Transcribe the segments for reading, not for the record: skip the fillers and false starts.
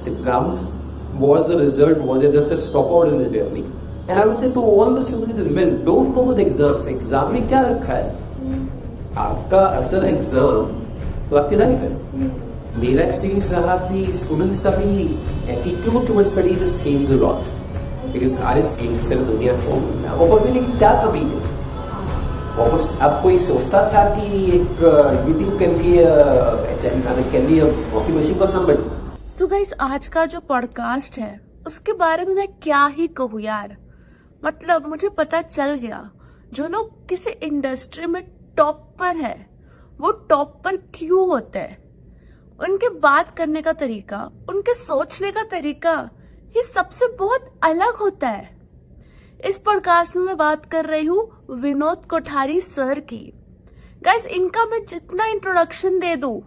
Exams was the result, was it just a stopout in the journey? And I would say to all the students as well, don't go for the exams. Exam में क्या रखा है? आपका असल exam तो आपकी life है. मेरा एक्सपीरियंस रहा कि स्टूडेंट्स का भी attitude toward study just change a lot because सारे स्टूडेंट्स फिर दुनिया को अपॉर्चुनिटी क्या कमी है. अब कोई सोचता था कि एक YouTube can be a walking machine for somebody. So guys, आज का जो पॉडकास्ट है उसके बारे में मैं क्या ही कहूँ यार. मतलब मुझे पता चल गया जो लोग किसी इंडस्ट्री में टॉप पर है वो टॉप पर क्यों होते हैं. उनके बात करने का तरीका, उनके सोचने का तरीका ये सबसे बहुत अलग होता है. इस पॉडकास्ट में मैं बात कर रही हूँ विनोद कोठारी सर की. गाइस, इनका मैं जितना इंट्रोडक्शन दे दूं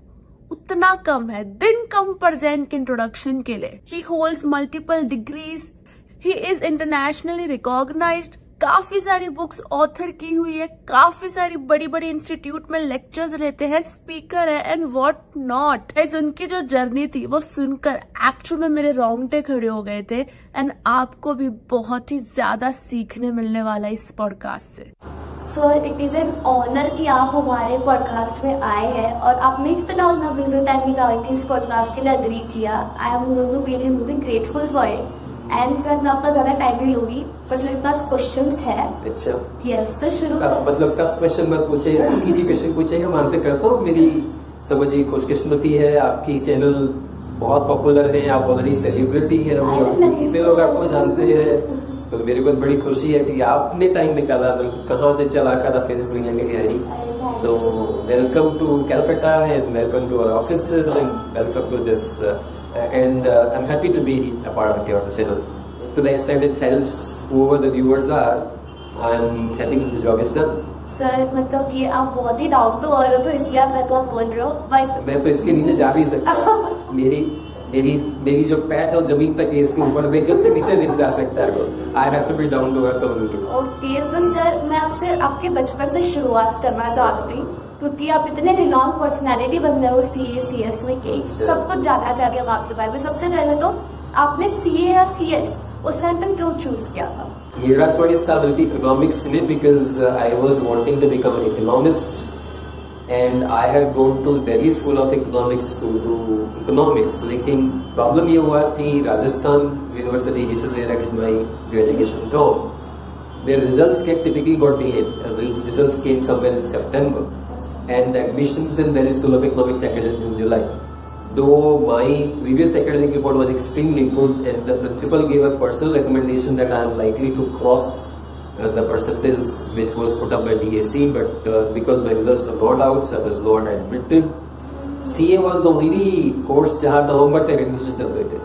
उतना कम है. दिन कम पड़ जाए इनके इंट्रोडक्शन के लिए. He holds multiple degrees, he is internationally recognized, काफी सारी बुक्स ऑथर की हुई है, काफी सारी बड़ी बड़ी इंस्टीट्यूट में लेक्चर्स लेते हैं, स्पीकर है एंड व्हाट नॉट. उनकी जो जर्नी थी वो सुनकर एक्चुअल में मेरे रोंगटे खड़े हो गए थे. एंड आपको भी बहुत ही ज्यादा सीखने मिलने वाला है इस पॉडकास्ट से. Sir, it is an honour कि आप हमारे पॉडकास्ट में आए हैं और आपने इतना अपना विजिट एंड इस पॉडकास्ट के लिए अग्री किया. I am really grateful for it. And sir, मैं आपका ज्यादा टाइम नहीं लूंगी पर मेरे पास क्वेश्चंस है. अच्छा. यस, तो शुरू मतलब टफ क्वेश्चन मत पूछिए, इजी क्वेश्चन पूछिए, हम आंसर करता हूँ. मेरी समझिए खुशकिस्मती है, आपकी चैनल बहुत पॉपुलर है, आप ऑलरेडी सेलिब्रिटी है, इतने लोग आपको जानते हैं. तो मेरे को बड़ी खुशी है कि आपने टाइम निकाला. कहाँ से चला कर फिर इस दुनिया में आई. तो welcome to Calcutta and welcome to our office and welcome to this and I'm happy to be a part of your channel. To the extent it helps whoever the viewers are, I'm happy the job is done. Sir, मतलब ये आप बहुत ही down to earth हो तो इसलिए आप मेरे को बोल रहे हो. बट मैं तो इसके नीचे जा भी सकता. मेरी जो पैट है वो जमीन तक है, इसके ऊपर मैं इससे नीचे नहीं जा सकता है. I have to be down to earth. Okay, तो सर मैं आपसे आपके बचपन से शुरुआत करना चाहती हूँ क्योंकि आप इतने रिनॉन पर्सनालिटी बन गए हो सीएस में कि सब कुछ जानना चाह रहे हैं आपके बारे में. सबसे पहले तो आपने सीए या सीएस उस टाइम पे क्यों चूज किया था? मेरा चॉइस था बल्कि इकोनॉमिक्स में because I was wanting to become an economist and I have gone to Delhi School of Economics to do economics. लेकिन प्रॉब्लम ये हुआ कि Rajasthan University which is where I did my graduation from, their results typically got delayed. The results came somewhere in September. And the admissions in Delhi School of Economics started in July. Though my previous academic report was extremely good and the principal gave a personal recommendation that I am likely to cross the percentage which was put up by DAC, but because my results were not out, so I was not admitted. CA was the only course जहाँ नवंबर तक admission चल रहे थे.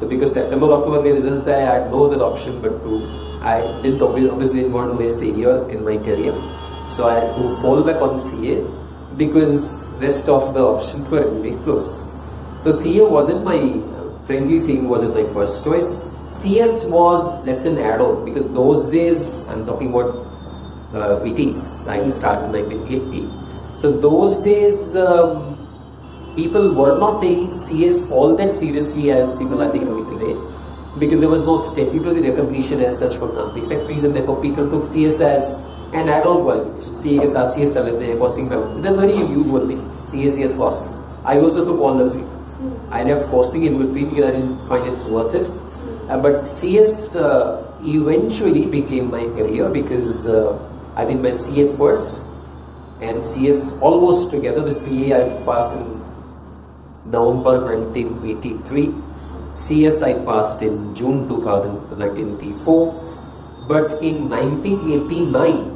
So because September October में results आए, I had no other option but to, I didn't obviously want to waste a year in my career. So I had to fall back on CA because rest of the options were anyway close. So CA wasn't my friendly thing, wasn't my first choice. CS was let's say an add-on because those days I'm talking about 80s. I started in 1980. So those days people were not taking CS all that seriously as people are taking it today because there was no statutory recognition as such for company secretaries and therefore people took CS as an add-on qualification. CA के साथ CS कर लेते हैं, costing कर लेते हैं. That's very usual thing. CS costing. I also took all the three. I left costing in between because I didn't find it worth it. But CS eventually became my career because I did my CA first and CS almost together. The CA I passed in November 1983. CS I passed in June 1984. But in 1989,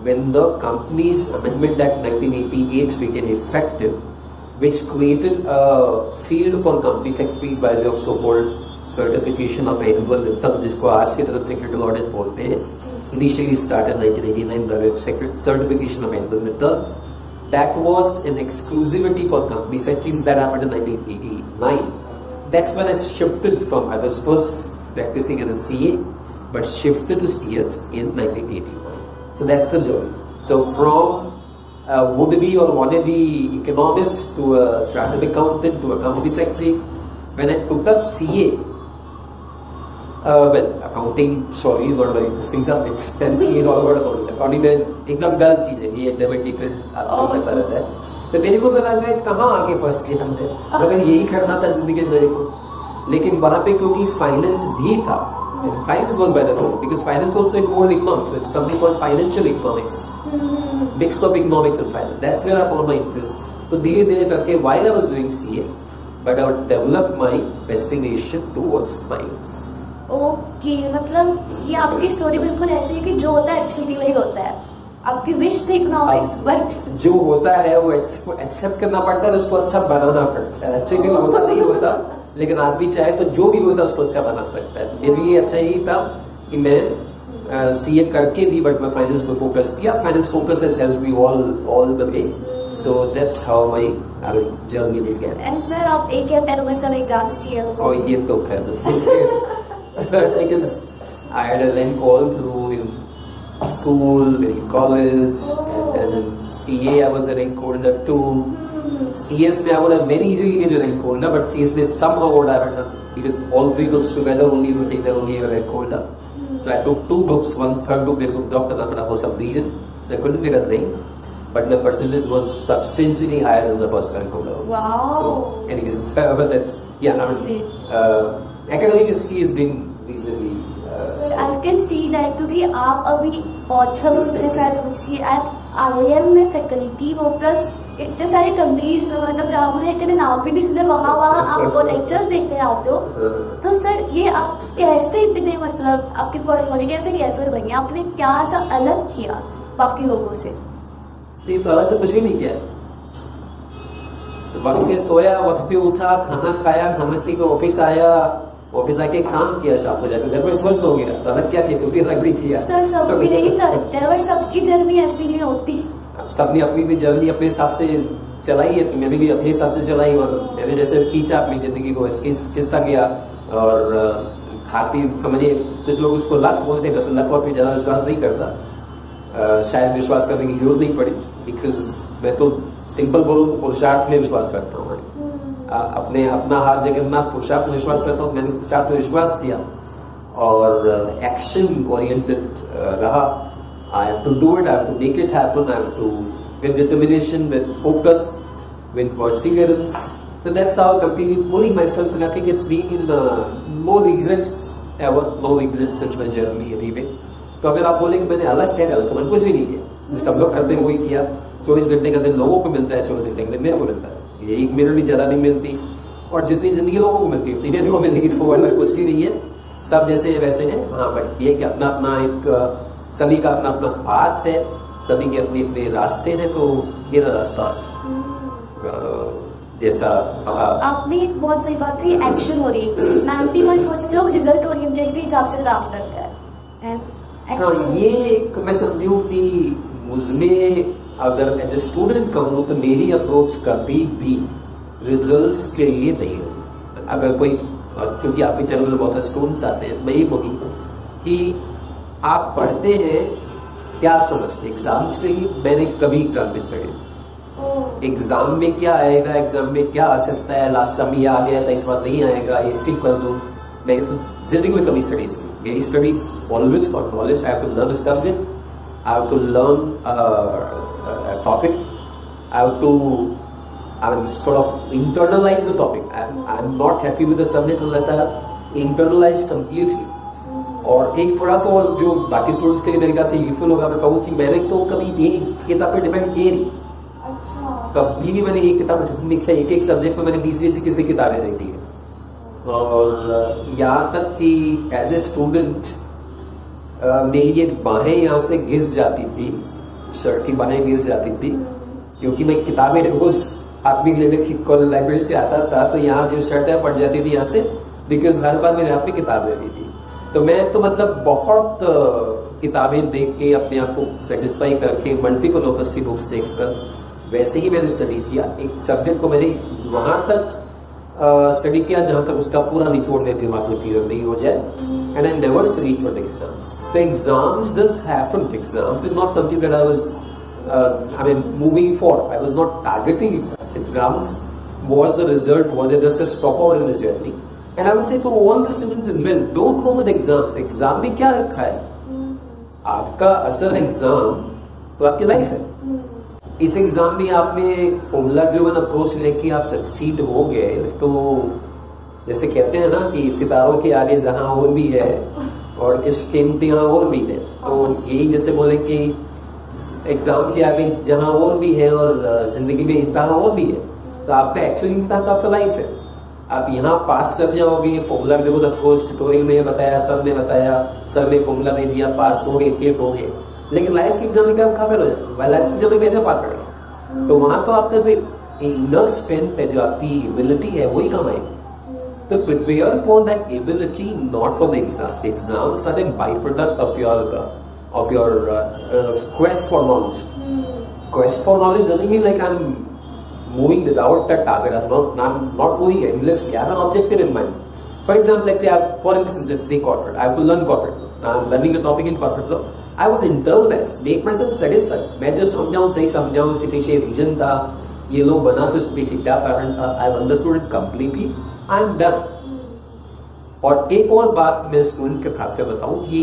when the Companies Amendment Act 1988 became effective, which created a field for company secretaries by way of so-called certification of annual income, जिसको आज की तरफ secretarial audit बोलते हैं, initially started 1989 by way of certification of annual income. That was an exclusivity for company secretaries. That happened in 1989. That's when I shifted from, I was first practicing as a CA, but shifted to CS in 1989. So that's the journey. So from would-be or wannabe economist to a chartered accountant to a company secretary when I took up CA, well, accounting surely is not very interesting subject. And CA is all about accounting. Accounting में एकदम गलत चीज है, ये एकदम different आपको पता रहता है. तो मेरे को लगा कहाँ आगे फंस गए हमने, मगर यही करना था जिंदगी में मेरे को. लेकिन वहाँ पे क्योंकि फाइनेंस भी था, finance was better because finance also involved economics. It's something called financial economics, mix of economics and finance. That's where I found my interest. So धीरे धीरे करके while I was doing CA, but I developed my fascination towards finance. Okay, मतलब ये आपकी story बिल्कुल ऐसी है कि जो होता है एक्चुअली वही होता है. आपकी विश थी इकोनॉमिक्स, बट जो होता है वो एक्सेप्ट करना पड़ता है, उसको अच्छा बनाना पड़ता है. एक्चुअली होता नहीं होता, लेकिन आदमी चाहे तो जो भी होता है उसको अच्छा बना सकता है. मेरे लिए अच्छा यही था कि मैं सीए करके भी बट मैं फाइनेंस पे फोकस किया. Finance focus has helped me all the way. So that's how my journey began. And sir आप एक या 10 में सब एग्जाम्स किए हो? और ये तो खैर because I had a rank all through in school, in college, and in CA I was a rank holder too. CS में I would have very easily been a rank holder, but CS में somehow what I had done, because all three groups together only if you take that only a rank holder. So I took 2 groups, one third group मेरे को drop करना पड़ा for some reason. So I couldn't get a rank, but my percentage was substantially higher than the first rank holder. Wow. So anyways, but that's yeah. I mean, academic history has been reasonably. I can see that क्योंकि आप अभी author के साथ रुचि IIM में faculty हो, plus इतने सारे countries में, मतलब जहाँ हमने इतने नाम भी नहीं सुने, वहाँ आप लेक्चर्स देखते आते हो. तो सर ये आप कैसे इतने, मतलब आपकी पर्सनालिटी कैसे बनी, आपने क्या ऐसा अलग किया बाकी लोगों से? नहीं तो अलग तो कुछ भी नहीं किया. बस के सोया, वक्त पे उठा, खाना खाया, खाना पी के ऑफिस आया, ऑफिस आके काम किया, शाम को जाकर घर में स्वस्थ हो गया. तो अलग क्या किया, क्योंकि अलग नहीं किया. सर सब भी यही करते हैं, बट सबकी जर्नी ऐसी नहीं होती. सबने अपनी भी जर्नी अपने हिसाब से चलाई है, तो मैंने भी अपने हिसाब से चलाई, और मैंने जैसे खींचा अपनी जिंदगी को किस्ता किया. और खासी समझिए कुछ लोग उसको लक बोलते हैं, तो लक पर ज्यादा विश्वास नहीं करता. शायद विश्वास करने की जरूरत नहीं पड़ी, बिकॉज मैं तो सिंपल बोलूँ तो पुरुषार्थ में विश्वास करता हूँ. अपने अपना हाथ जगन्नाथ पुरुषार्थ में विश्वास करता हूँ. मैंने पुरुषार्थ में विश्वास किया और एक्शन ओरिएंटेड रहा. I have to do it, I have to make it happen, I have to, with determination, with focus, with perseverance. So that's how I'm completely pulling myself, and I think it's been no regrets ever, no regrets since my journey anyway. तो अगर आप बोलेंगे मैंने अलग क्या करा, तो मैंने कुछ भी नहीं किया. जो सब लोग करते हैं वही किया. 24 घंटे का दिन लोगों को मिलता है, 24 घंटे का दिन मेरे को मिलता है. ये 1 मिनट भी ज्यादा नहीं मिलती, और जितनी जिंदगी लोगों को मिलती है उतनी मेरे को मिलेगी. तो वर्ल्ड कुछ ही नहीं है, सब जैसे वैसे हैं. हाँ भाई, ये कि अपना अपना एक सभी का अपना अपना पाथ है, सभी के अपने अपने रास्ते हैं. तो मेरा रास्ता जैसा आपने एक बहुत सही बात कही, एक्शन हो रही है. 91% लोग रिजल्ट ओरिएंटेड के हिसाब से काम करते हैं. हाँ, ये एक मैं समझूं कि मुझमें अगर एज ए स्टूडेंट कहूँ तो मेरी अप्रोच कभी भी रिजल्ट्स के लिए नहीं है. अगर कोई, क्योंकि आपके चैनल में बहुत स्टूडेंट्स आते हैं, मैं ये बोलूँ कि आप पढ़ते हैं क्या समझते एग्जाम्स के लिए. मैंने कभी एग्जाम में स्टडी, एग्जाम में क्या आएगा, एग्जाम में क्या आ सकता है, लास्ट टाइम ये आ गया था, इस बार नहीं आएगा, ये स्किप कर दूं. मैं तो जिंदगी में कभी स्टडीज, मेरी studies always for knowledge. I have to learn subject, I have to learn topic, I have to sort of internalize the topic. I'm not happy with the subject unless I have internalized completely. और एक थोड़ा सा और जो बाकी students के लिए मेरे ख्याल से यूजफुल होगा, मैं कहूँ कि मैंने तो कभी एक किताब पे डिपेंड किए नहीं. अच्छा. कभी भी मैंने एक किताब नहीं लिखा. एक सब्जेक्ट में मैंने 20 किसी किताबें देखी है. और यहाँ तक कि एज ए स्टूडेंट मेरी ये बाहें यहाँ से घिस जाती थी, शर्ट की बाहें घिस जाती थी, क्योंकि मैं किताबें रोज हाथ में लेने की लाइब्रेरी से आता था. तो यहाँ जो शर्ट है पड़ जाती थी यहाँ से, बिकॉज हर बार मेरे हाथ में किताब रहती थी. तो मैं तो मतलब बहुत किताबें देख के अपने आप को सेटिस्फाई करके मल्टीपल ऑथर्स की बुक्स देखकर वैसे ही मैंने स्टडी किया. एक सब्जेक्ट को मैंने वहां तक स्टडी किया जहां तक उसका पूरा निचोड़ मेरे दिमाग में क्लियर नहीं हो जाए. And I never studied for the exams. The exams just happened. Exams is not something that I was moving for. I was not targeting exams. Exams was the result, was it just a stopover in the journey? And I would say to all the students as well, don't go with exams. Exam में क्या रखा है? आपका असल exam तो आपकी life है. इस एग्जाम में आपने फॉर्मूला ड्रिवन अप्रोच लेके आप सक्सीड हो गए तो जैसे कहते हैं ना कि सितारों के आगे जहां और भी है और इश्क के इम्तिहान और भी है, तो यही जैसे बोले कि एग्जाम के आगे जहां और भी है और जिंदगी में इम्तिहान और भी है, तो आपका एक्चुअली इम्तिहान तो आपका लाइफ है. आप यहाँ पास कर जाओगे, फॉर्मूला ड्रिवन अप्रोच ट्यूटोरियल में बताया, सर ने बताया, सर ने फॉर्मूला दे दिया, पास हो गए, क्लिक हो गए. लेकिन लाइफ के एग्जाम में क्या कहाँ फेल हो जाए? लाइफ के एग्जाम में कैसे पास करेंगे? तो वहां तो आपका जो इनर स्ट्रेंथ है, जो आपकी एबिलिटी है, वही कम आएगी. तो prepare for that ability, not for the exams. Exams are a by product of your quest for knowledge. Quest for knowledge doesn't mean like I'm moving without a target. I'm not moving endlessly. I have an objective in mind. For example, let's say for instance, let's say corporate. I have to learn corporate law. I'm learning a topic in corporate law. I would internalize, make myself satisfied. मैं जो समझाऊँ सही समझाऊँ, इसके पीछे reason था, ये लोग बना तो इसके पीछे क्या कारण था, I've understood it completely. I'm done. और एक और बात मैं स्टूडेंट के खास कर बताऊँ कि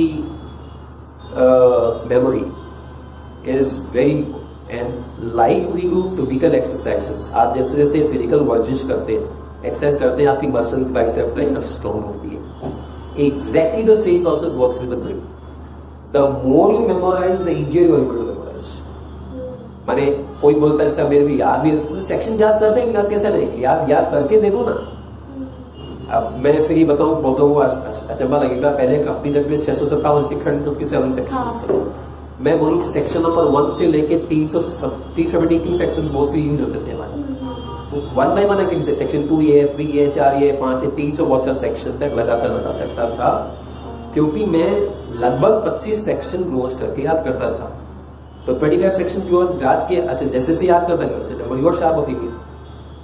memory is very and like we do physical exercises. आप जैसे जैसे फिजिकल वर्जिश करते हैं, एक्सरसाइज करते हैं, आपकी मसल्स बाइसेप्स ट्राइसेप्स स्ट्रॉन्ग होती है. Exactly the same process works with the brain. The more you memorize, the easier you are able to memorize. माने कोई बोलता है सब मेरे भी याद नहीं रहता, सेक्शन याद करते हैं, याद कैसे नहीं, याद करके देखो ना. अब मैं फिर ये बताऊँ, बहुतों को अचंबा लगेगा, पहले कंपनी जब 657 657 सेक्शन, मैं बोलूँ कि सेक्शन नंबर 1 से लेके 372 सेक्शन मोस्टली यूज होते थे हमारे. One by one I can say section 2 ये 3 ये 4 ये 5 ये 300 बहुत सारे सेक्शन तक लगातार बता सकता था, क्योंकि मैं लगभग 25 सेक्शन रोज करके याद करता था. तो 25 सेक्शन जो याद के अच्छा जैसे से याद करता है वैसे मेमोरी और शार्प होती थी.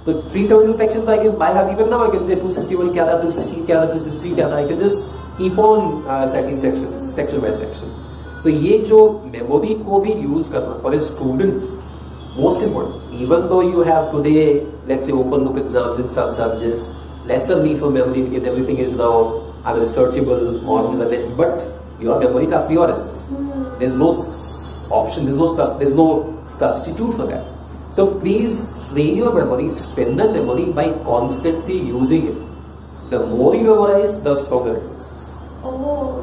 तो 372 सेक्शन तो I can by heart, even now I can say 261 क्या था, 260 क्या था, 260 क्या था. I can just keep on setting sections, section by section. तो ये जो मेमोरी को भी यूज करना for a student most important, even though you have today, let's say, open book exams in some subjects, lesser need for memory because everything is now searchable on the net, but your memory is purest. There's no option, there's no substitute for that. So please train your memory, spend the memory by constantly using it. The more you memorize, the stronger it is.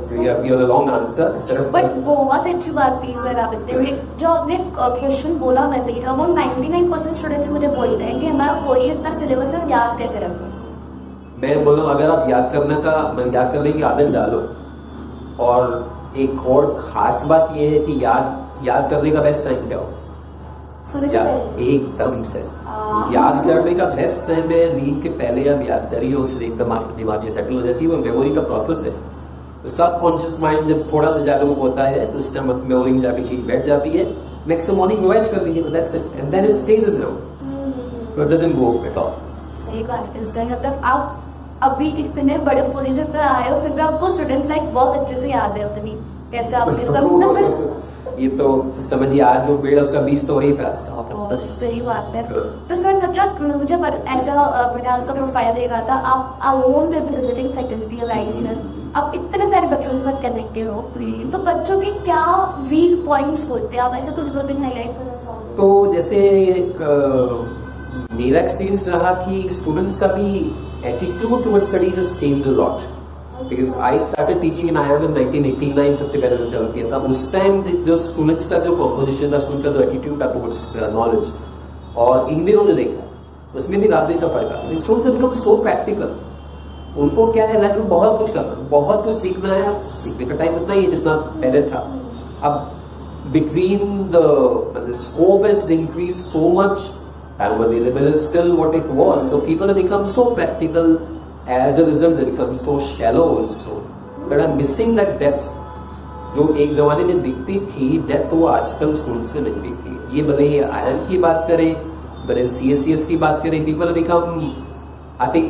You have a long answer. But बहुत अच्छी बात थी sir आपने जो आपने question बोला. मैं देखा वो 99% स्टूडेंट्स मुझे बोलते हैं कि हमारा कोई इतना सिलेबस है, याद कैसे रखें. मैं बोल रहा हूँ अगर आप याद करने की आदत डालो. और एक और खास बात ये है कि याद करने का बेस्ट टाइम क्या हो? एकदम से याद करने का बेस्ट टाइम है नींद के पहले. आप याद करिए, उससे एकदम आपकी दिमाग में सेटल हो जाती है. वो मेमोरी का प्रोसेस है. सबकॉन्शियस माइंड जब थोड़ा सा जागरूक होता है तो उस टाइम मेमोरी में जाके चीज बैठ जाती है. नेक्स्ट मॉर्निंग रिवाइज कर लीजिए, that's it, and then it stays in memory. It doesn't go at all. सही बात है सर. मतलब आप अभी इतने बड़े पोजीशन पर आए हो, फिर भी आपको स्टूडेंट लाइफ बहुत अच्छे से याद है. उतनी कैसे आपने सब ये तो समझिए आज जो पेड़ उसका बीज तो वही था. सही बात है. तो सर मतलब मुझे ऐसा मैंने उसका प्रोफाइल देखा था, आप अलोन पे विजिटिंग फैकल्टी ऑफ एडिशनल, आप इतने सारे बच्चों के साथ कनेक्टेड हो, तो बच्चों के क्या वीक पॉइंट्स होते हैं, आप ऐसे कुछ दो दिन हाईलाइट करना चाहोगे? तो जैसे मेरा एक्सपीरियंस रहा कि स्टूडेंट्स का भी attitude towards studies has changed a lot. Because I started teaching in IIM in 1989, सबसे पहले मैं चालू किया था. उस टाइम जो स्टूडेंट्स का जो कॉम्पोजिशन था, स्टूडेंट का जो एटीट्यूड था टुवर्ड्स नॉलेज, और इन दिनों ने देखा उसमें भी रात दिन का फर्क है. Students have become so practical. उनको क्या है, लाइफ में बहुत कुछ करना, बहुत कुछ सीखना है. सीखने का टाइम इतना ही है जितना पहले था. अब between the scope has increase so much, time available is still what it was. So people have become so practical. As a result, they become so shallow also. But I'm missing that depth. जो एक जमाने में दिखती थी depth, वो आजकल students में नहीं दिखती. ये भले ही IIM की बात करें, भले CSCS की बात करें, people have become, I think,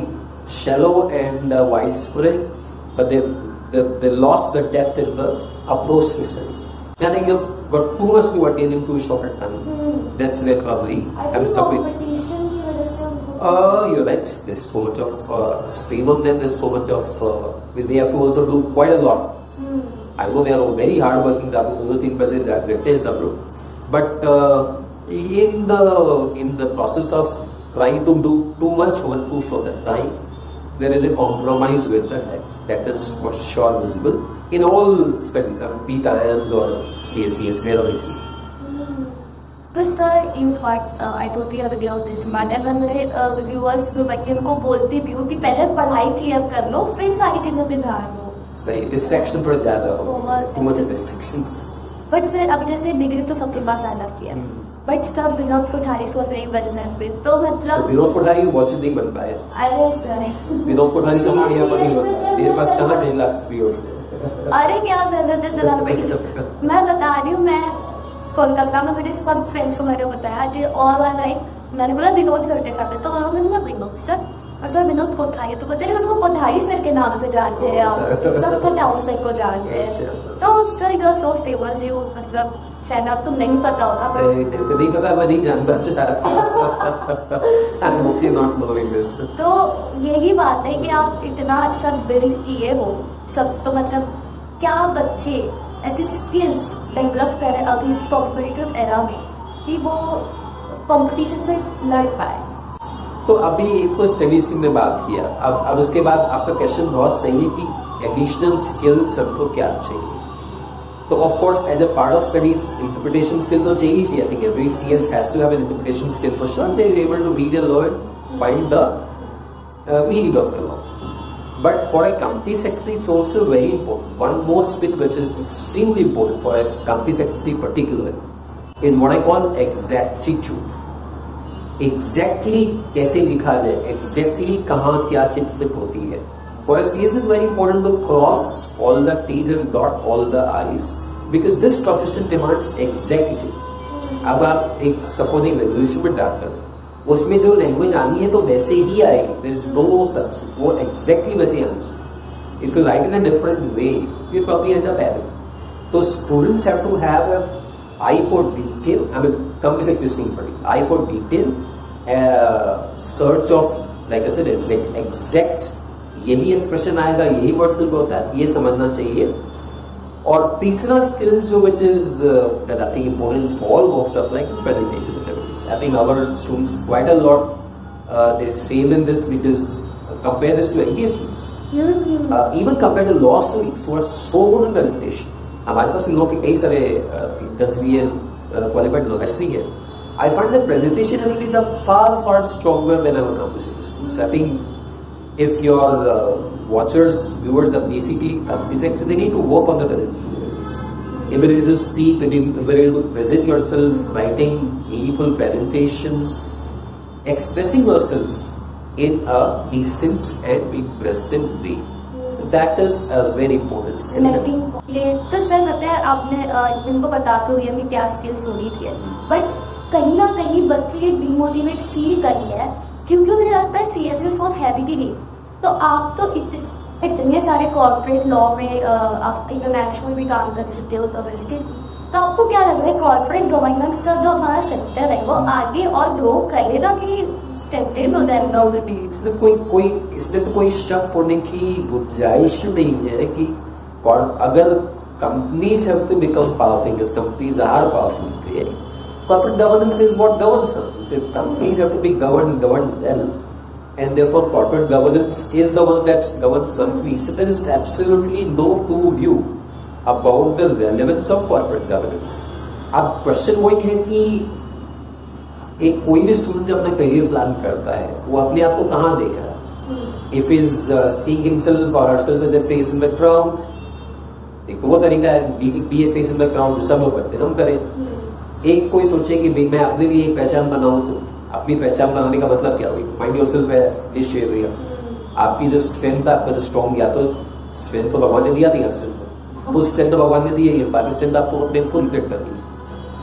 shallow and widespread, but they lost the depth in the approach to studies. I think you've got too much to attain in too short a time. That's where probably I'm stuck with. competition की वजह से उनको You're right. There's so much of strain on them. There's so much of they have to also do quite a lot. I know they are very hard working. But in the process of trying to do too much one too short at time, there is a compromise with that. That is for sure visible in all studies, PTIMs or CSCS, wherever you see. तो sir in fact I totally agree on this mat and मैं मेरे viewers जो बच्चे उनको बोलती भी हूँ कि पहले पढ़ाई क्लियर कर लो फिर सारी चीजों पे ध्यान दो. सही, डिस्ट्रैक्शन थोड़ा ज्यादा हो, too much distractions. But sir अब जैसे डिग्री तो सबके पास आ जाती है, बट सब विनोद कोठारी सर नहीं बन सकते, तो मतलब विनोद कोठारी वॉच नहीं बन पाए. अरे सर विनोद कोठारी का यहाँ पर नहीं बनता. मेरे पास कहाँ 1.5 लाख व्यूअर्स है. अरे क्या जरूरत है चलाने पे. मैं बता रही हूँ, मैं कोलकाता में मेरे सब फ्रेंड्स को मैंने बताया कि और लाइक मैंने बोला विनोद सर के साथ है, तो उन्होंने बोला विनोद सर और सर विनोद कोठारी, तो बताइए उनको कोठारी सर के नाम से जानते हैं आप, सब कोठारी सर को जानते हैं. तो sir you are so famous, you मतलब शायद आपको नहीं पता होगा. नहीं पता, मैं नहीं जानता. तो यही बात है कि आप इतना सब बिल्ड किए हो सब, तो मतलब क्या बच्चे ऐसी स्किल्स डेवलप करें अभी इस कॉम्पिटिटिव एरा में कि वो कंपटीशन से लड़ पाए. तो अभी एक तो स्टडी में बात किया, अब उसके बाद आपका क्वेश्चन बहुत सही है कि एडिशनल स्किल्स सबको क्या चाहिए. तो of course as a part of studies interpretation skill तो चाहिए. I think every CS has to have an interpretation skill for sure. They are able to read and learn, find the meaning of the law. But for a company secretary, it's also very important. One more bit which is extremely important for a company secretary particularly is what I call exactitude. Exactly कैसे लिखा जाए, exactly कहाँ क्या चीज fit होती है. For a CS it's very important to cross all the T's and dot all the I's because this profession demands exactly. अब आप एक सपोजिंग रेजोल्यूशन में डालकर उसमें जो लैंग्वेज आनी है तो वैसे ही आएगी. देयर इज नो सच, वो एग्जैक्टली वैसे आनी चाहिए. If you write in a different way you probably end up error. तो students have to have a eye for detail. I mean come is existing for eye for detail, search of like I said exact, यही expression आएगा, यही word fill होता है, ये समझना चाहिए. और तीसरा स्किल जो which is that I think important for all most of like presentation abilities. I think our students quite a lot they fail in this because compare this to MBA students. Even compared to law students who are so good in presentation. हमारे पास लोग के कई सारे qualified lawyers नहीं है. I find that presentation abilities are far stronger than our campus students. I think if your watchers, viewers are basically they need to work on the presentation abilities. Ability to speak, ability to present yourself, writing meaningful presentations, expressing yourself in a decent and impressive way. That is a very important skill. तो sir बताया आपने इनको बता तो दिया कि क्या skills होनी चाहिए, बट कहीं ना कहीं बच्चे डिमोटिवेट फील करी है क्योंकि मुझे लगता है CS में बहुत हैवी भी नहीं. तो आप तो इतने सारे कॉर्पोरेट लॉ में आप इंटरनेशनल भी काम कर सकते हो डोमेस्टिक, तो आपको क्या लग रहा है कॉर्पोरेट गवर्नेंस का जो हमारा सेक्टर है वो आगे और ग्रो करेगा कि स्टैंडर्ड हो जाएगा? इसमें तो कोई शक होने की गुंजाइश नहीं है कि अगर companies have to become powerful, companies are powerful, corporate governance is what governs them. So companies have to be governed well, and therefore corporate governance is the one that governs companies. So there is absolutely no two view about the relevance of corporate governance. अब question वही है कि एक कोई भी student जब अपना career plan करता है वो अपने आप को कहाँ देख रहा है. If he is seeing himself or herself as a face in the crowd, एक वो तरीका है be a face in the crowd जो सब लोग करते हैं, हम करें. एक कोई सोचे कि भाई मैं अपने लिए एक पहचान बनाऊं, तो अपनी पहचान बनाने का मतलब क्या हुई? फाइंड योरसेल्फ इस एरिया. आपकी जो स्ट्रेंथ, आपका जो स्ट्रॉन्ग, या तो स्ट्रेंथ तो भगवान ने दिया थी आपसे, वो स्ट्रेंथ तो भगवान ने दी है, बाकी स्ट्रेंथ आपको अपने को रिफ्लेक्ट करनी है.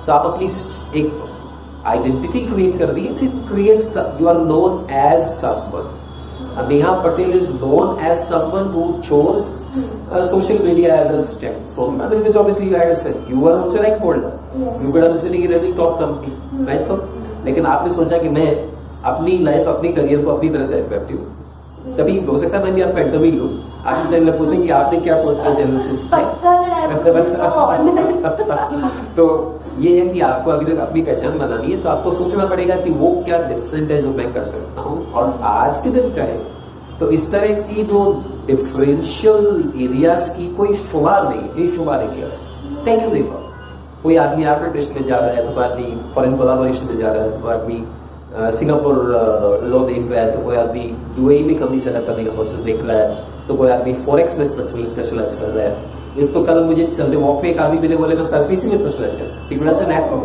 तो आप अपनी एक आइडेंटिटी क्रिएट कर दी है. Create you are known as someone. Neha Patel is known as someone who chose social media as a strength. So, I mean, which obviously you had said, you were also like older. Yes. You could have been sitting in any top company, right? तो लेकिन आपने सोचा कि मैं अपनी life अपनी career को अपनी तरह सेट करती हूँ. कभी हो सकता है मैं भी आपका इंटरव्यू लूँ, आपके टाइम पूछेंगे कि आपने क्या पर्सनल जनरेशन. तो ये है कि आपको अगर अपनी पहचान बनानी है तो आपको सोचना पड़ेगा कि वो क्या डिफरेंट है जो मैं कर सकता हूँ. और आज के दिन का है तो इस तरह की जो डिफरेंशियल एरियाज की कोई शुमार नहीं, बेशुमार एरियाज. थैंक यू देखो, कोई आदमी आर्बिट्रेशन में जा रहा है, तो कोई आदमी फॉरेन कोलैबोरेशन में जा रहा है, तो आदमी सिंगापुर लॉ देख रहा है, तो कोई आदमी यूएई में कंपनी सेटअप करने का प्रोसेस देख रहा है, तो कोई आदमी फॉरेक्स में स्पेशलाइज कर रहा है. एक तो कल मुझे चलते वॉक पे एक आदमी मिले, बोले मैं सर्फेसिंग में स्पेशलाइज कर, सिक्योरिटाइजेशन एक्ट में.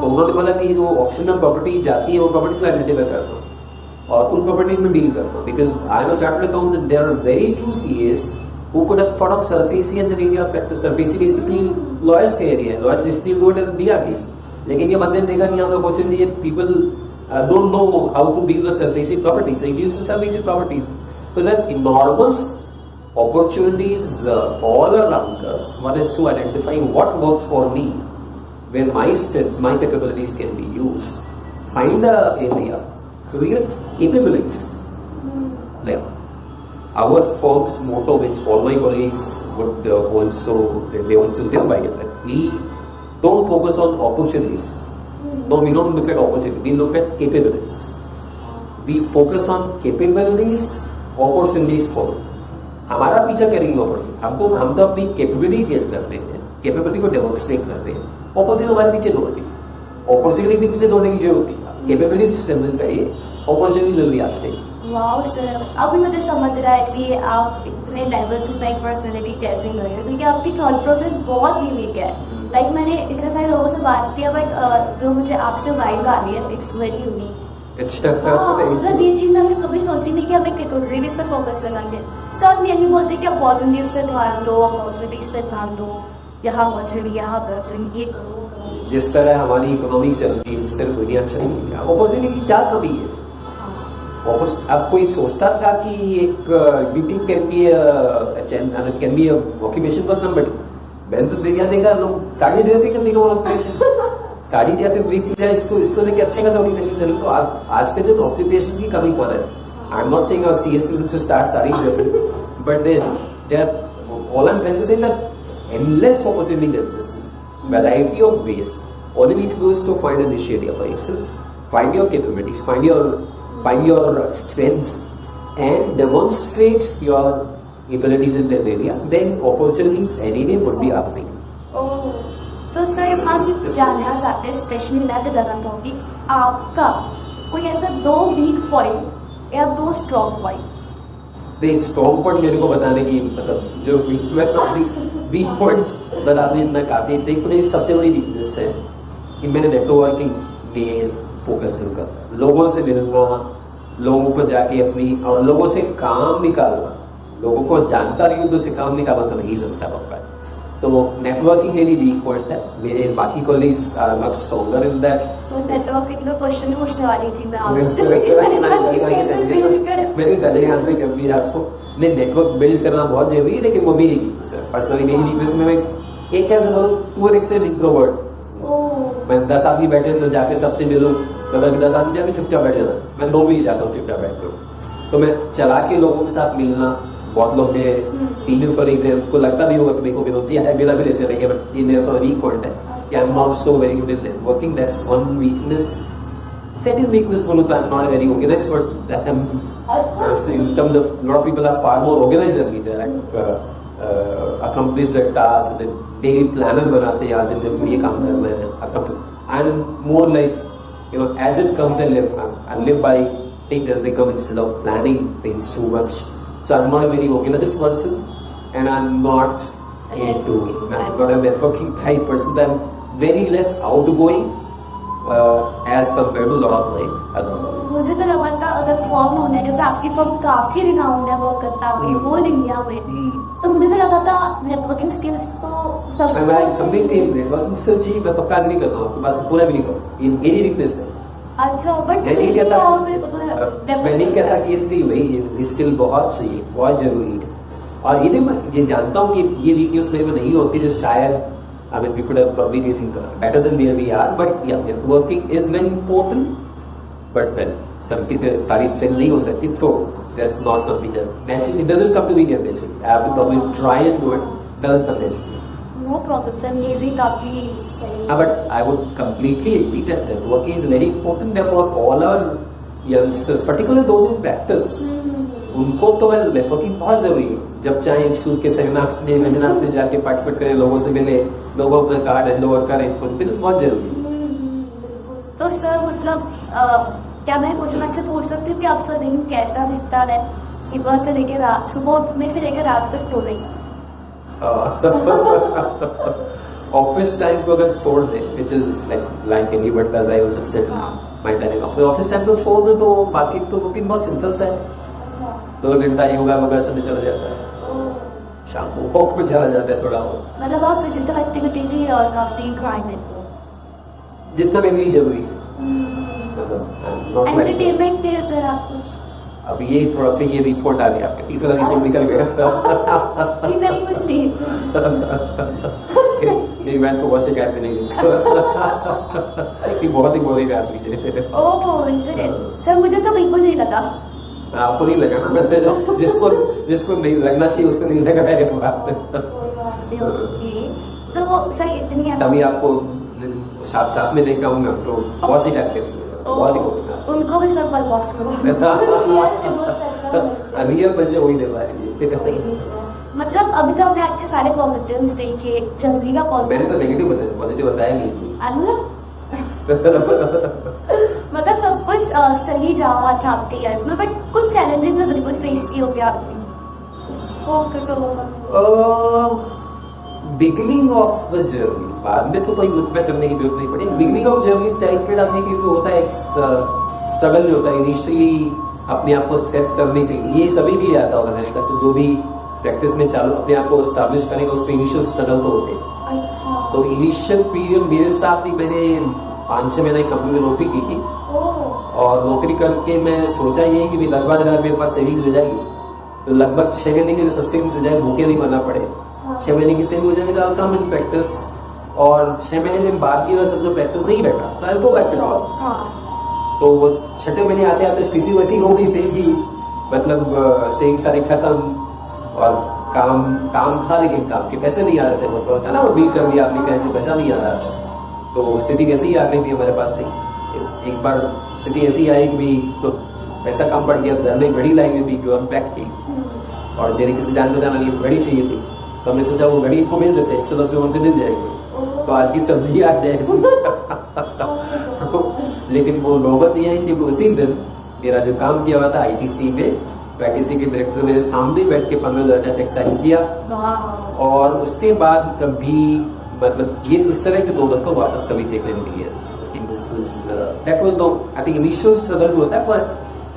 तो उन्होंने बोला कि जो ऑक्शन में प्रॉपर्टी जाती है वो प्रॉपर्टी को आइडेंटिफाई करता हूँ और उन प्रॉपर्टीज में डील करता हूँ. Because I am a chartered accountant, there are very few CS who could have thought of SARFAESI as an area of practice. SARFAESI basically lawyers का area है, lawyers basically go and DRTs. लेकिन ये बंदे ने देखा कि हम opportunity people don't know how to deal with SARFAESI properties, so he deals with SARFAESI properties. So there are enormous opportunities all around us. One is to identify what works for me, where my strengths, my capabilities can be used. Find a area, create capabilities. Like, our firm's motto, which all my colleagues would also live by it, that we don't focus on opportunities. No, we don't look at opportunities. We look at capabilities. We focus on capabilities, opportunities follow. हमारा पीछा करेंगे opportunity. हम तो अपनी capability build करते हैं, capability को demonstrate करते हैं. Opportunity हमारे पीछे दौड़ती है. Opportunity भी पीछे दौड़ने की जरूरत है. Capability strengthen करिए, opportunity जल्दी आते हैं. वाओ सर, अभी मुझे समझ रहा है कि आप इतने डाइवर्सिफाइड पर्सनालिटी कैसे कर रहे हो, क्योंकि आपकी थॉट प्रोसेस बहुत यूनिक है. लाइक मैंने इतने सारे लोगों से बात किया, बट जो मुझे आपसे वाइब आ रही है, इट्स वेरी यूनिक. मतलब ये चीज मैंने कभी सोची नहीं कि हमें कैटेगरीज पे फोकस करना चाहिए. सब यही बोलते कि अपॉर्चुनिटीज पे ध्यान दो, अपॉर्चुनिटीज पे ध्यान दो, यहाँ अपॉर्चुनिटी, यहाँ अपॉर्चुनिटी, ये करो. जिस तरह हमारी इकोनॉमी चल रही है, जिस तरह दुनिया चल रही है, अपॉर्चुनिटी की क्या कमी है? अब कोई सोचता था कि एक meeting can be occupation person, but मैंने तो देखा लोग साड़ी देते करने का ऑक्यूपेशन. साड़ी जैसे ब्रीफ की जाए, इसको लेके अच्छे का ऑक्यूपेशन चले. तो आज के दिन ऑक्यूपेशन की कमी कौन है? I am not saying our CS students to start sari, but then there all I am trying to say that endless opportunity exist, variety of ways. All you need to do is to find an area for yourself, find your capabilities, find your strengths and demonstrate your abilities in that area, then opportunities anyway would be happening. तो sir हम जानना चाहते हैं, specially मैं तो जानना चाहूँगी आपका कोई ऐसा 2 वीक पॉइंट या 2 स्ट्रॉन्ग पॉइंट. नहीं, स्ट्रॉन्ग पॉइंट मेरे को बताने की मतलब जो वीक पॉइंट्स बताने इतना काफी. मेरी सबसे बड़ी वीकनेस है कि मैंने नेटवर्किंग में फोकस नहीं करता. लोगों से मिलना, लोगों को जाके अपनी और लोगों से काम निकालना, लोगों को जानता नहीं हूँ तो से काम निकालना तो नहीं समझता पापा. तो नेटवर्किंग मेरी वीक पॉइंट है. मेरे बाकी colleagues are much stronger in that. Networking में क्वेश्चन पूछने वाली थी मैं आपसे. मेरे गले यहाँ से कभी आपको नहीं, नेटवर्क बिल्ड करना बहुत जरूरी है, लेकिन वो मेरी वीकनेस. पर्सनली मेरी वीकनेस में मैं एक कैसे बोलूँ, टू एन एक्सटेंट इंट्रोवर्ट. मैं 10 आदमी बैठे तो जाके सबसे मिलूं, मतलब 10 आदमी जाके चुपचाप बैठ जाना. मैं 2 भी जाता हूँ चुपचाप बैठ कर. तो मैं चला के लोगों के साथ मिलना, बहुत लोग ने सीनियर कॉलीग्स हैं, उनको लगता भी होगा कि मेरे को विनोद जी है मेरा भी लेक्चर है, बट ये मेरा वीक पॉइंट है कि I am not so very good in networking. That's one weakness. Second weakness बोलूं तो I am not very organized person. I am in terms of lot of people are far more organized than me. They are accomplish their tasks, then daily planner बनाते हैं, आज दिन में ये काम करना है. I'm more like, you know, as it comes and live by things as they come instead of planning things too much. So I'm not a very organized person, and I'm not a networking type person. I'm very less outgoing as compared to a lot of my other colleagues. मुझे तो लगा था अगर form होना है, जैसे आपकी form काफी रिनाउंड है, वर्क करता है होल इंडिया में, तो मुझे तो लगा था नेटवर्किंग स्किल्स तो सब. मैं कंप्लीटली नेटवर्किंग स्किल्स ही मैं पक्का नहीं करता हूँ, आपके पास पूरा भी नहीं करता. ये मेरी वीकनेस है. अच्छा, बट मैं नहीं कहता कि इसलिए वही स्किल बहुत चाहिए, बहुत जरूरी है. और ये मैं ये जानता हूँ कि ये वीकनेस मेरे में नहीं होती, जो शायद I mean, we could have probably been better than where we are, but yeah, networking is very important. But well, सबकी सारी स्ट्रेंथ नहीं हो सकती, तो that's not something that naturally it doesn't come to me naturally. I have to probably try and do it. Doesn't come naturally. No problem sir, ये भी काफी सही है। But I would completely agree that networking is very important for all our youngsters, particularly those who practice. उनको तो networking बहुत जरूरी है। जब चाहे इंस्टीट्यूट के सेमिनार्स में वेबिनार्स में जाके पार्टिसिपेट करें, लोगों से मिले, लोगों अपना कार्ड हैंड ओवर करें, उनके लिए बहुत जरूरी है। तो सर मतलब क्या मैं क्वेश्चन अच्छे पूछ सकती हूँ कि आपका दिन कैसा दिखता है, सुबह से लेकर रात, सुबह उठने से लेकर रात तक सोने? ऑफिस टाइम को अगर छोड़ दें, which is like anybody does, I also said my time office time को छोड़ दें तो बाकी तो रूटीन बहुत सिंपल सा है। 2 घंटा योगा वगैरह में चला जाता है, शाम को वॉक पे चला जाता है थोड़ा बहुत। मतलब आप फिजिकल एक्टिविटी भी काफी ग्राइंड है, जितना मेरे लिए जरूरी है। एंटरटेनमेंट के सर आप कुछ? अब ये थोड़ा फिर ये रिपोर्ट आ गया, आपका तीसरा रिपोर्ट निकल गया। नहीं कुछ नहीं। नहीं मैं तो बहुत शिकायत नहीं की, बहुत ही बोरी बात लीजिए। ओह सर, मुझे तो बिल्कुल नहीं लगा। आपको नहीं लगा ना, जिसको नहीं लगना चाहिए उसको नहीं लगा है बात। तो सर इतनी तभी आपको साथ में लेकर आऊंगा तो बहुत ही एक्टिव, बहुत ही उनको भी सब बर्बाद करो। रियल बच्चे वही दे पाएंगे। मतलब अभी तो हमने आपके सारे पॉजिटिव्स देखे, जल्दी का पॉजिटिव। मैंने तो नेगेटिव बताया, पॉजिटिव बताया नहीं। मतलब सब कुछ सही जा रहा था आपके लाइफ में, बट कुछ चैलेंजेस में बिल्कुल फेस किए हो गया आपने? बिगिनिंग ऑफ द जर्नी, बाद में तो कोई लुक बैक करने की जरूरत नहीं पड़ी। बिगिनिंग ऑफ जर्नी सेल्फ आदमी के लिए होता है, एक स्ट्रगल जो होता है इनिशियली अपने आप को सेट करने के लिए, ये सभी भी आता होगा मेरे ख्याल से, जो भी प्रैक्टिस में चालू अपने आप को एस्टैब्लिश करेंगे उसमें इनिशियल स्ट्रगल तो होते हैं। अच्छा। तो इनिशियल पीरियड मेरे साथ भी, मैंने 5-6 महीने कंपनी में नौकरी की थी, और नौकरी करके मैं सोचा ये कि 10-12 हज़ार मेरे पास सेविंग हो जाएगी, तो लगभग 6 महीने के सस्टेन हो जाए, भूखे नहीं मरना पड़े। 6 महीने की सेविंग हो जाने का काम इन प्रैक्टिस, और 6 महीने में बाद की सब जो प्रैक्टिस नहीं बैठा तो आई गो बैक टू जॉब। तो वो 6ठे महीने आते आते स्थिति वैसी हो गई थी कि मतलब सेविंग सारे खत्म, और काम था लेकिन काम के पैसे नहीं आ रहे थे। मतलब था ना, वो डील कर दिया आपने, कहीं से पैसा नहीं आ रहा था, तो स्थिति कैसी ही आ रही थी हमारे पास नहीं। एक बार स्थिति ऐसी आई कि भी तो पैसा कम पड़ गया, घर में घड़ी लाई हुई थी जो अनपैक थी, और मेरी किसी जान पहचान वाली घड़ी चाहिए थी, तो हमने सोचा वो घड़ी को भेज देते, 110 से मिल जाएगी, तो आज की सब्जी आ जाएगी। लेकिन वो नौबत नहीं आई, क्योंकि उसी दिन मेरा जो काम किया हुआ था आईटीसी में, आईटीसी के डायरेक्टर मेरे सामने बैठ के 15,000 का चेक साइन किया, और उसके बाद कभी मतलब ये इस तरह के $2 को वापस कभी देखने नहीं दिया। That was no, I think initial struggle होता है, पर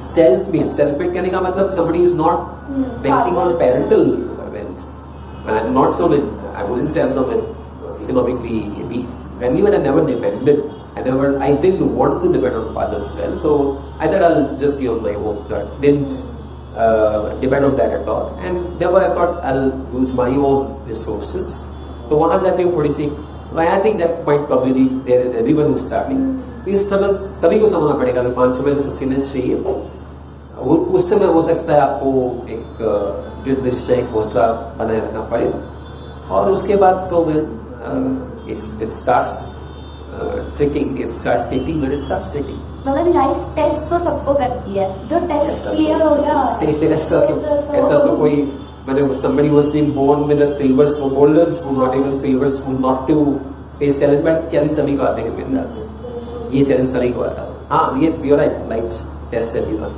self-made कहने का मतलब somebody is not banking on parental wealth. And I'm not so rich, I wouldn't say I'm not economically weak. And even I never depended, I didn't want to depend on father's wealth, so I thought I'll just be on my own. So I didn't depend on that at all, and therefore I thought I'll use my own resources. तो वहां जाके थोड़ी सी, I think that might probably there is everyone who's starting. तो ये struggle सभी को समझना पड़ेगा। 5-6 महीने सस्टेनेंस चाहिए, वो उस समय हो सकता है आपको एक दृढ़ निश्चय, एक हौसला बनाए रखना पड़े, और उसके बाद तो if it starts ticking, it starts ticking, but it starts ticking. मगर लाइफ टेस्ट तो सबको करती है, जो टेस्ट क्लियर हो गया ऐसा तो कोई, मतलब somebody was being born with a silver spoon, golden spoon, not even silver spoon, not to face challenge, but challenge सभी को आते हैं मेरे ख्याल से, ये चैलेंज सभी को आता है। हाँ, ये you're right, life test everyone.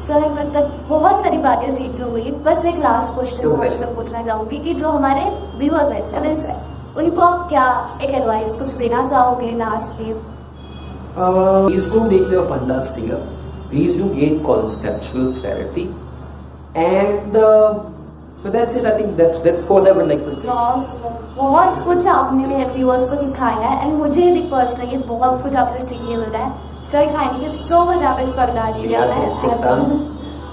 सर मतलब बहुत सारी बातें सीख हुई, बस एक लास्ट क्वेश्चन पूछना चाहूंगी कि जो हमारे व्यूअर्स हैं, स्टूडेंट्स हैं, उनको आप क्या एक एडवाइस कुछ देना चाहोगे लास्ट में? Please do make your fundas clear. Please do gain conceptual clarity, and so that's it. I think that's what I would like to say. बहुत कुछ आपने मेरे व्यूअर्स को सिखाया है, एंड मुझे भी पर्सनली बहुत कुछ आपसे सीखने मिल रहा है। Sir, thank you so much, आप इस पर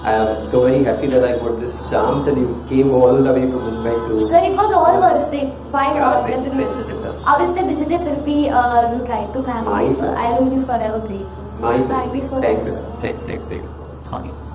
I am so very happy that I got this chance and you came all the way from this back to. Sir, it was all worth it. Why not? आप इतने busy थे फिर भी you tried to come. I will be forever grateful. My Thank you so much, thanks. sir. Thanks. Okay.